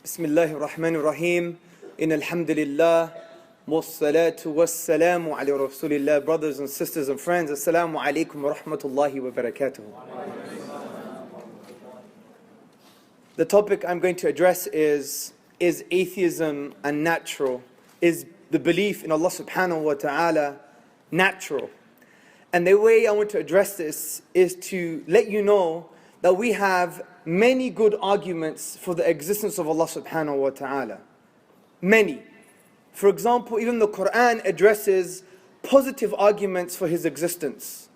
Bismillahir Rahmanir Rahim. Alhamdulillah. Wassalatu wassalamu ala Rasulillah. Brothers and sisters and friends, Assalamu alaikum wa rahmatullahi wa barakatuh. The topic I'm going to address is atheism unnatural? Is the belief in Allah subhanahu wa ta'ala natural? And the way I want to address this is to let you know that we have many good arguments for the existence of Allah subhanahu wa ta'ala. Many. For example, even the Quran addresses positive arguments for His existence.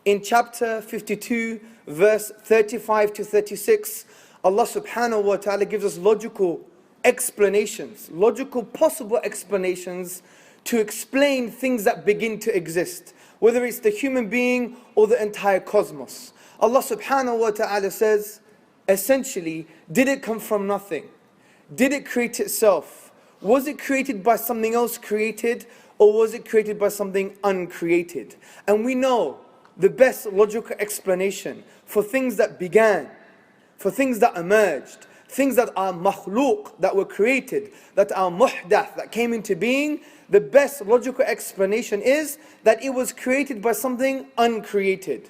In chapter 52, verse 35 to 36, Allah subhanahu wa ta'ala gives us logical explanations, logical possible explanations to explain things that begin to exist, whether it's the human being or the entire cosmos. Allah subhanahu wa ta'ala says, essentially, did it come from nothing? Did it create itself? Was it created by something else created, or was it created by something uncreated? And we know the best logical explanation for things that began, for things that emerged, things that are makhluk, that were created, that are muhdath, that came into being. The best logical explanation is that it was created by something uncreated.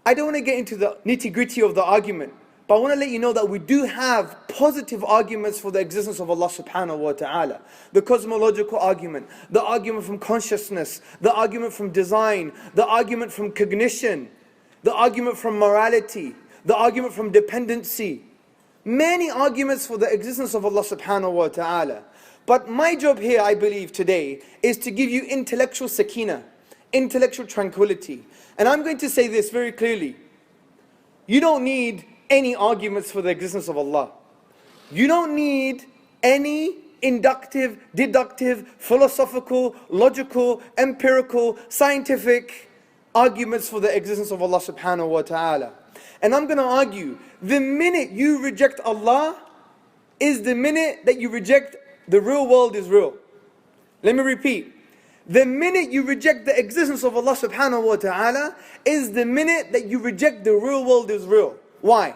I don't want to get into the nitty-gritty of the argument, but I want to let you know that we do have positive arguments for the existence of Allah subhanahu wa ta'ala. The cosmological argument, the argument from consciousness, the argument from design, the argument from cognition, the argument from morality, the argument from dependency. Many arguments for the existence of Allah subhanahu wa ta'ala. But my job here, I believe today, is to give you intellectual sakina, intellectual tranquility. And I'm going to say this very clearly. You don't need any arguments for the existence of Allah. You don't need any inductive, deductive, philosophical, logical, empirical, scientific arguments for the existence of Allah subhanahu wa ta'ala. And I'm going to argue, the minute you reject Allah is the minute that you reject the real world is real. Let me repeat. The minute you reject the existence of Allah subhanahu wa ta'ala is the minute that you reject the real world is real. Why?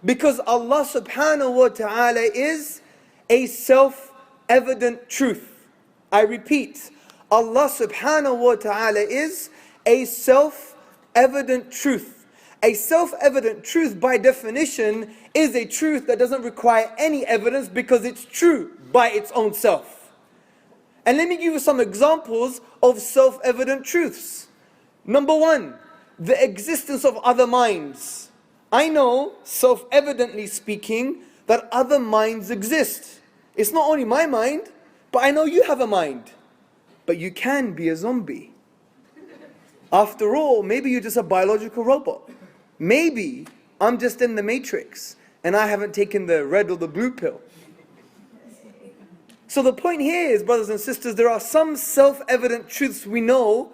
Because Allah subhanahu wa ta'ala is a self-evident truth. I repeat, Allah subhanahu wa ta'ala is a self-evident truth. A self-evident truth by definition is a truth that doesn't require any evidence because it's true by its own self. And let me give you some examples of self-evident truths. Number one, the existence of other minds. I know, self-evidently speaking, that other minds exist. It's not only my mind, but I know you have a mind. But you can be a zombie. After all, maybe you're just a biological robot. Maybe I'm just in the matrix and I haven't taken the red or the blue pill. So the point here is, brothers and sisters, there are some self-evident truths we know